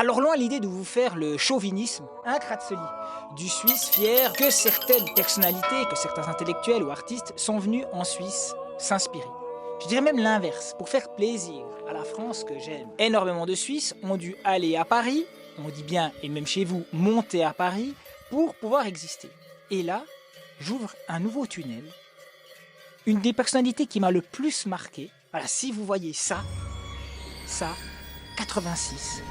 Alors loin l'idée de vous faire le chauvinisme, un Kratzeli, du Suisse fier que certaines personnalités, que certains intellectuels ou artistes sont venus en Suisse s'inspirer. Je dirais même l'inverse, pour faire plaisir à la France que j'aime. Énormément de Suisses ont dû aller à Paris, on dit bien, et même chez vous, monter à Paris, pour pouvoir exister. Et là, j'ouvre un nouveau tunnel. Une des personnalités qui m'a le plus marqué, voilà, si vous voyez ça, 86.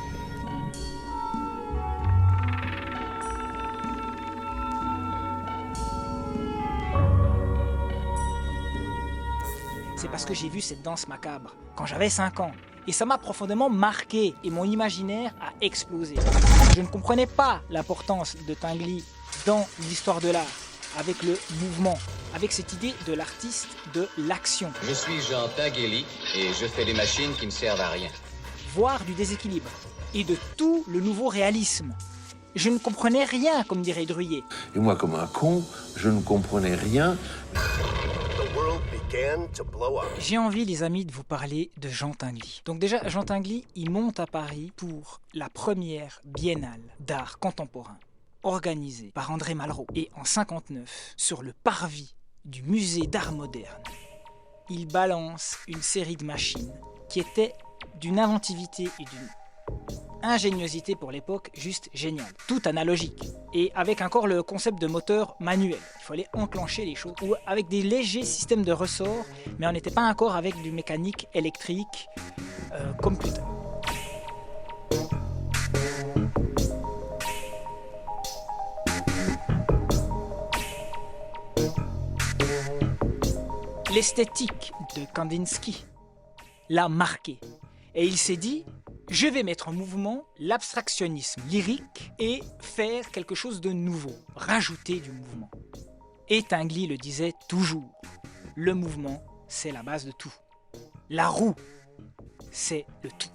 C'est parce que j'ai vu cette danse macabre quand j'avais 5 ans. Et ça m'a profondément marqué et mon imaginaire a explosé. Je ne comprenais pas l'importance de Tinguely dans l'histoire de l'art, avec le mouvement, avec cette idée de l'artiste, de l'action. Je suis Jean Tinguely et je fais des machines qui ne servent à rien. Voire du déséquilibre et de tout le nouveau réalisme. Je ne comprenais rien, comme dirait Druillet. Et moi, comme un con, je ne comprenais rien. J'ai envie, les amis, de vous parler de Jean Tinguely. Donc déjà, Jean Tinguely, il monte à Paris pour la première biennale d'art contemporain, organisée par André Malraux. Et en 59, sur le parvis du musée d'art moderne, il balance une série de machines qui étaient d'une inventivité et d'une ingéniosité pour l'époque juste géniale, tout analogique et avec encore le concept de moteur manuel. Il fallait enclencher les choses ou avec des légers systèmes de ressorts, mais on n'était pas encore avec du mécanique électrique comme plus tard. L'esthétique de Kandinsky l'a marqué et il s'est dit: je vais mettre en mouvement l'abstractionnisme lyrique et faire quelque chose de nouveau, rajouter du mouvement. Et Tinguely le disait toujours, le mouvement, c'est la base de tout. La roue, c'est le tout.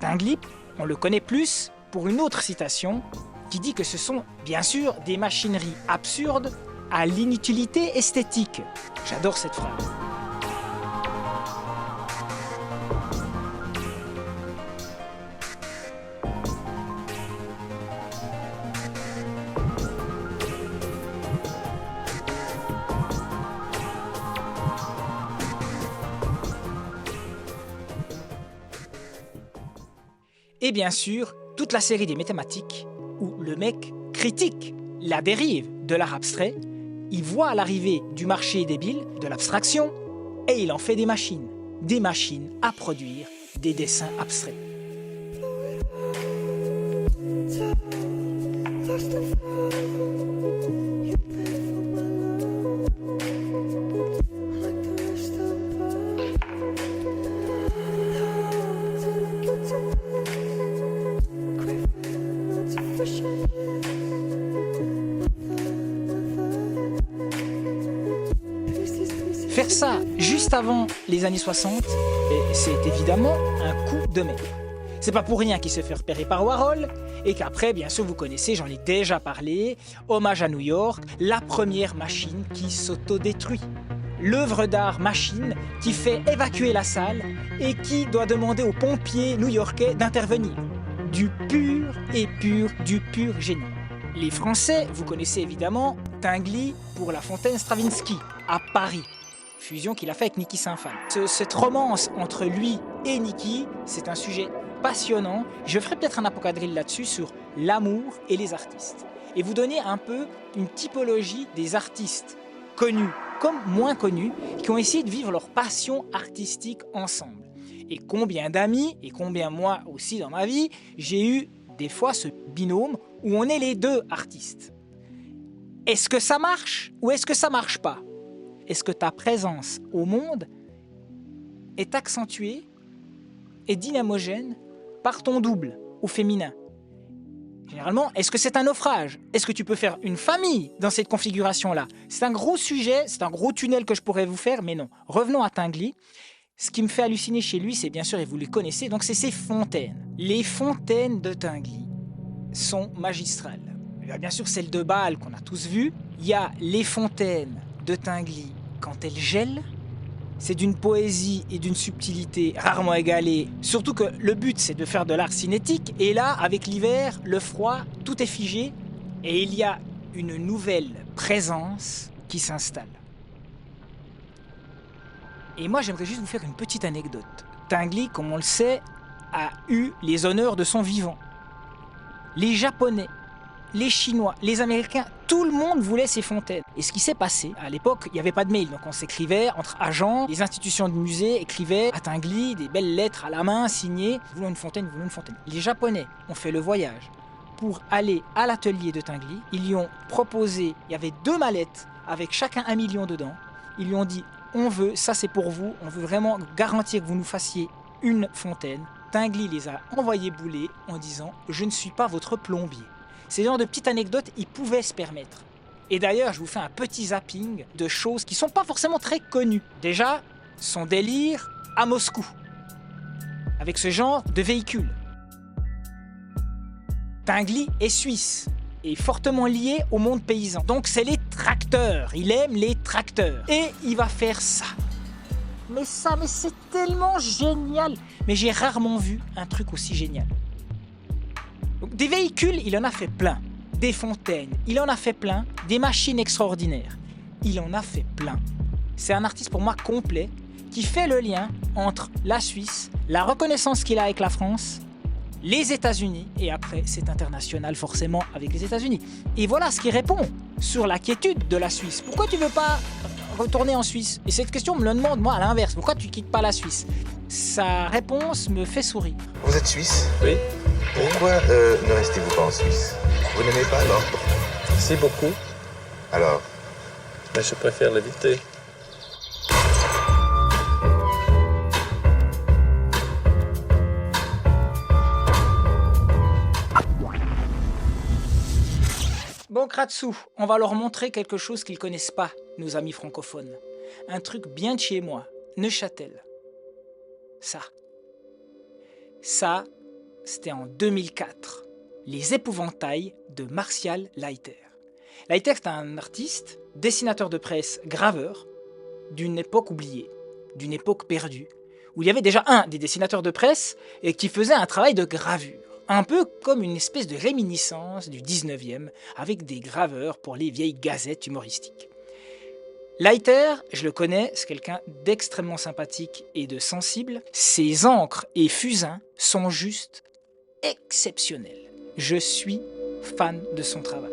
Tinguely, on le connaît plus pour une autre citation qui dit que ce sont bien sûr des machineries absurdes à l'inutilité esthétique. J'adore cette phrase. Et bien sûr, toute la série des mathématiques, où le mec critique la dérive de l'art abstrait, il voit à l'arrivée du marché débile, de l'abstraction, et il en fait des machines à produire des dessins abstraits. Faire ça juste avant les années 60, c'est évidemment un coup de maître. C'est pas pour rien qu'il se fait repérer par Warhol et qu'après, bien sûr, vous connaissez, j'en ai déjà parlé, Hommage à New York, la première machine qui s'autodétruit. L'œuvre d'art machine qui fait évacuer la salle et qui doit demander aux pompiers new-yorkais d'intervenir. Du pur génie. Les Français, vous connaissez évidemment Tinguely pour la fontaine Stravinsky à Paris. Fusion qu'il a fait avec Niki Saint-Phalle. Cette romance entre lui et Niki, c'est un sujet passionnant. Je ferai peut-être un apocadrille là-dessus sur l'amour et les artistes. Et vous donner un peu une typologie des artistes connus comme moins connus qui ont essayé de vivre leur passion artistique ensemble. Et combien d'amis, et combien moi aussi dans ma vie, j'ai eu des fois ce binôme où on est les deux artistes. Est-ce que ça marche ou est-ce que ça marche pas ? Est-ce que ta présence au monde est accentuée est dynamogène par ton double au féminin. Généralement, est-ce que c'est un naufrage? Est-ce que tu peux faire une famille dans cette configuration-là? C'est un gros sujet, c'est un gros tunnel que je pourrais vous faire, mais non. Revenons à Tinguely. Ce qui me fait halluciner chez lui, c'est bien sûr, et vous les connaissez, donc c'est ses fontaines. Les fontaines de Tinguely sont magistrales. Il y a bien sûr celle de Bâle qu'on a tous vues. Il y a les fontaines de Tinguely quand elles gèlent. C'est d'une poésie et d'une subtilité rarement égalée. Surtout que le but, c'est de faire de l'art cinétique. Et là, avec l'hiver, le froid, tout est figé. Et il y a une nouvelle présence qui s'installe. Et moi, j'aimerais juste vous faire une petite anecdote. Tinguely, comme on le sait, a eu les honneurs de son vivant. Les Japonais, les Chinois, les Américains, tout le monde voulait ces fontaines. Et ce qui s'est passé, à l'époque, il n'y avait pas de mail, donc on s'écrivait entre agents, les institutions de musées écrivaient à Tinguely des belles lettres à la main, signées « Voulons une fontaine, voulons une fontaine ». Les Japonais ont fait le voyage pour aller à l'atelier de Tinguely. Ils lui ont proposé, il y avait 2 mallettes avec chacun 1 million dedans. Ils lui ont dit « On veut, ça c'est pour vous, on veut vraiment garantir que vous nous fassiez une fontaine ». Tinguely les a envoyés bouler en disant « Je ne suis pas votre plombier ». Ces genres de petites anecdotes, ils pouvaient se permettre. Et d'ailleurs, je vous fais un petit zapping de choses qui ne sont pas forcément très connues. Déjà, son délire à Moscou, avec ce genre de véhicule. Tinguely est suisse et fortement lié au monde paysan. Donc c'est les tracteurs, il aime les tracteurs. Et il va faire ça. Mais c'est tellement génial. Mais j'ai rarement vu un truc aussi génial. Donc, des véhicules, il en a fait plein. Des fontaines, il en a fait plein. Des machines extraordinaires, il en a fait plein. C'est un artiste pour moi complet qui fait le lien entre la Suisse, la reconnaissance qu'il a avec la France, les États-Unis, et après c'est international forcément avec les États-Unis. Et voilà ce qui répond sur la quiétude de la Suisse. Pourquoi tu veux pas retourner en Suisse? Et cette question me le demande moi à l'inverse. Pourquoi tu quittes pas la Suisse? Sa réponse me fait sourire. Vous êtes suisse? Oui. Pourquoi ne restez-vous pas en Suisse? Vous n'aimez pas alors? Si, beaucoup. Alors? Mais je préfère l'éviter. Bon Kratsu, on va leur montrer quelque chose qu'ils connaissent pas, nos amis francophones. Un truc bien de chez moi, Neuchâtel. Ça, c'était en 2004. Les épouvantails de Martial Leiter. Leiter, c'est un artiste, dessinateur de presse, graveur, d'une époque oubliée, d'une époque perdue, où il y avait déjà un des dessinateurs de presse et qui faisait un travail de gravure. Un peu comme une espèce de réminiscence du 19e, avec des graveurs pour les vieilles gazettes humoristiques. Leiter, je le connais, c'est quelqu'un d'extrêmement sympathique et de sensible. Ses encres et fusains sont juste exceptionnels. Je suis fan de son travail.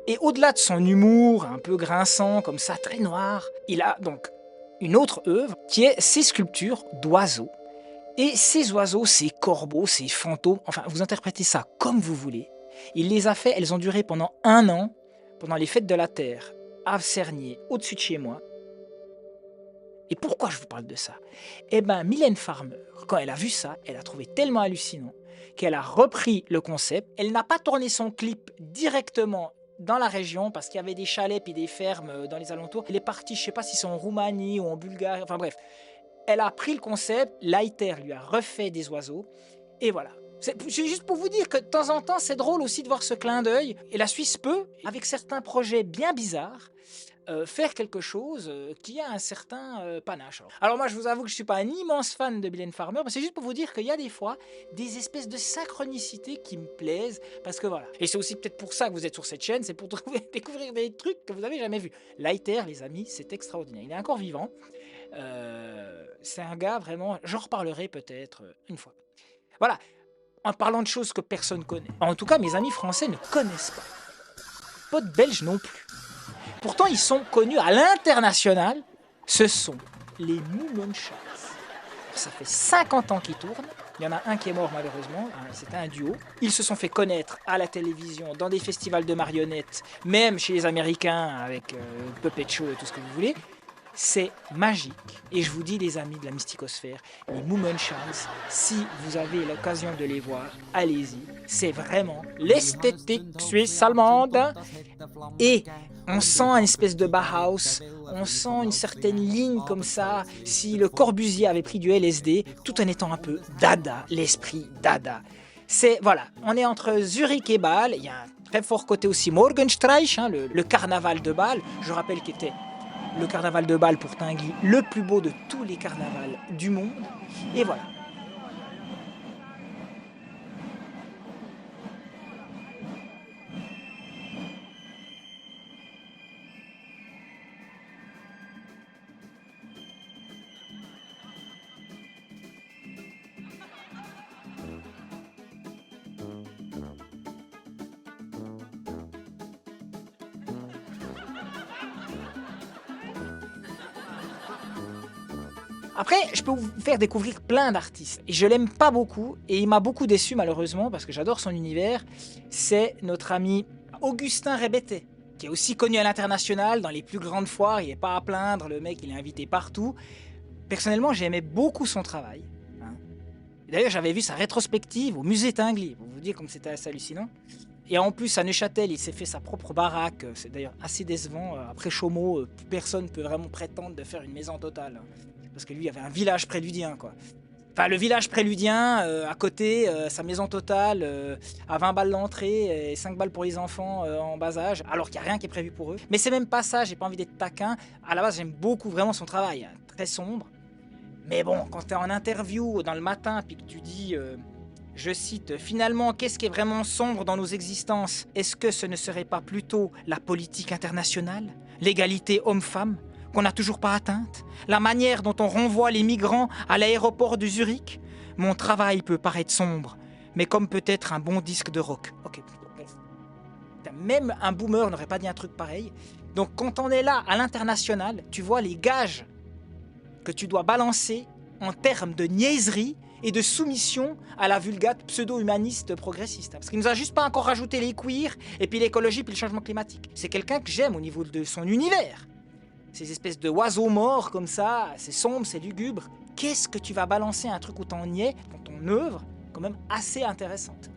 Et au-delà de son humour un peu grinçant, comme ça, très noir, il a donc une autre œuvre qui est ses sculptures d'oiseaux. Et ces oiseaux, ces corbeaux, ces fantômes, enfin, vous interprétez ça comme vous voulez. Il les a fait, elles ont duré pendant 1 an, pendant les fêtes de la Terre, à Cernier, au-dessus de chez moi. Et pourquoi je vous parle de ça? Eh bien, Mylène Farmer, quand elle a vu ça, elle a trouvé tellement hallucinant qu'elle a repris le concept. Elle n'a pas tourné son clip directement dans la région parce qu'il y avait des chalets et des fermes dans les alentours. Elle est partie, je ne sais pas si c'est en Roumanie ou en Bulgarie, enfin bref. Elle a pris le concept, Leiter lui a refait des oiseaux, et voilà. C'est juste pour vous dire que de temps en temps, c'est drôle aussi de voir ce clin d'œil. Et la Suisse peut, avec certains projets bien bizarres, faire quelque chose qui a un certain panache. Alors moi, je vous avoue que je ne suis pas un immense fan de Mylène Farmer, mais c'est juste pour vous dire qu'il y a des fois des espèces de synchronicités qui me plaisent, parce que voilà. Et c'est aussi peut-être pour ça que vous êtes sur cette chaîne, c'est pour découvrir des trucs que vous n'avez jamais vus. Leiter, les amis, c'est extraordinaire. Il est encore vivant. C'est un gars vraiment... J'en reparlerai peut-être une fois. Voilà. En parlant de choses que personne connaît. En tout cas, mes amis français ne connaissent pas. Pas de Belges non plus. pourtant ils sont connus à l'international, ce sont les Moumonchans. Ça fait 50 ans qu'ils tournent. Il y en a un qui est mort malheureusement, c'était un duo. Ils se sont fait connaître à la télévision, dans des festivals de marionnettes, même chez les Américains avec Puppet Show et tout ce que vous voulez. C'est magique. Et je vous dis les amis de la mysticosphère, les Moumonchans, si vous avez l'occasion de les voir, allez-y. C'est vraiment l'esthétique suisse-allemande. Et on sent une espèce de Bauhaus, on sent une certaine ligne comme ça, si le Corbusier avait pris du LSD, tout en étant un peu dada, l'esprit dada. C'est, voilà, on est entre Zurich et Bâle, il y a un très fort côté aussi Morgenstreich, le carnaval de Bâle, je rappelle qu'était le carnaval de Bâle pour Tinguely, le plus beau de tous les carnavals du monde, et voilà. Après, je peux vous faire découvrir plein d'artistes. Et je l'aime pas beaucoup, et il m'a beaucoup déçu malheureusement, parce que j'adore son univers. C'est notre ami Augustin Rebete, qui est aussi connu à l'international, dans les plus grandes foires. Il n'est pas à plaindre, le mec, il est invité partout. Personnellement, j'aimais beaucoup son travail. D'ailleurs, j'avais vu sa rétrospective au musée Tinguely, pour vous dire comme c'était assez hallucinant. Et en plus, à Neuchâtel, il s'est fait sa propre baraque. C'est d'ailleurs assez décevant. Après Chaumont, personne ne peut vraiment prétendre de faire une maison totale. Parce que lui, il y avait un village préludien, quoi. Enfin, le village préludien, à côté, sa maison totale, à 20 balles l'entrée et 5 balles pour les enfants en bas âge, alors qu'il n'y a rien qui est prévu pour eux. Mais c'est même pas ça, j'ai pas envie d'être taquin. À la base, j'aime beaucoup vraiment son travail, très sombre. Mais bon, quand tu es en interview dans le matin, puis que tu dis, je cite, « Finalement, qu'est-ce qui est vraiment sombre dans nos existences? Est-ce que ce ne serait pas plutôt la politique internationale? L'égalité homme-femme qu'on n'a toujours pas atteinte? La manière dont on renvoie les migrants à l'aéroport de Zurich? Mon travail peut paraître sombre, mais comme peut-être un bon disque de rock. » Ok. Même un boomer n'aurait pas dit un truc pareil. Donc quand on est là à l'international, tu vois les gages que tu dois balancer en termes de niaiserie et de soumission à la vulgate pseudo-humaniste progressiste. Parce qu'il nous a juste pas encore rajouté les queers, et puis l'écologie, puis le changement climatique. C'est quelqu'un que j'aime au niveau de son univers. Ces espèces de oiseaux morts comme ça, c'est sombre, c'est lugubre. Qu'est-ce que tu vas balancer un truc où t'en y es, dans ton œuvre, quand même assez intéressante.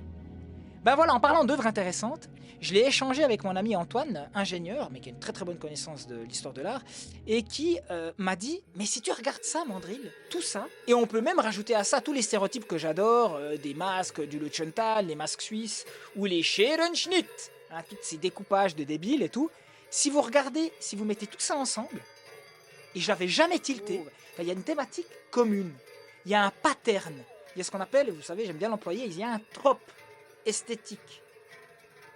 Ben voilà, en parlant d'œuvres intéressantes, je l'ai échangé avec mon ami Antoine, ingénieur, mais qui a une très très bonne connaissance de l'histoire de l'art, et qui m'a dit « Mais si tu regardes ça, Mandrill, tout ça, et on peut même rajouter à ça tous les stéréotypes que j'adore, des masques du Lutschenthal, les masques suisses, ou les Scherenschnitt, hein, tous ces découpages de débiles et tout, si vous regardez, si vous mettez tout ça ensemble, et j'avais jamais tilté, il y a une thématique commune, il y a un pattern, il y a ce qu'on appelle, vous savez, j'aime bien l'employer, il y a un trope esthétique.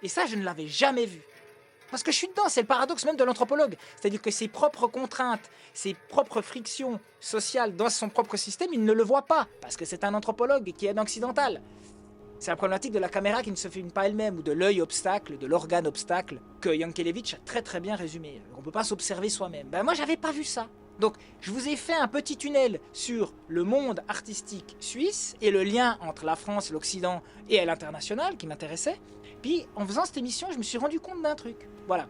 Et ça, je ne l'avais jamais vu. Parce que je suis dedans, c'est le paradoxe même de l'anthropologue. C'est-à-dire que ses propres contraintes, ses propres frictions sociales dans son propre système, il ne le voit pas. Parce que c'est un anthropologue qui est un occidental. C'est la problématique de la caméra qui ne se filme pas elle-même, ou de l'œil obstacle, de l'organe obstacle, que Yankelevitch a très très bien résumé. On ne peut pas s'observer soi-même. Ben moi, j'avais pas vu ça. Donc, je vous ai fait un petit tunnel sur le monde artistique suisse et le lien entre la France, l'Occident et l'international qui m'intéressait. Puis, en faisant cette émission, je me suis rendu compte d'un truc. Voilà.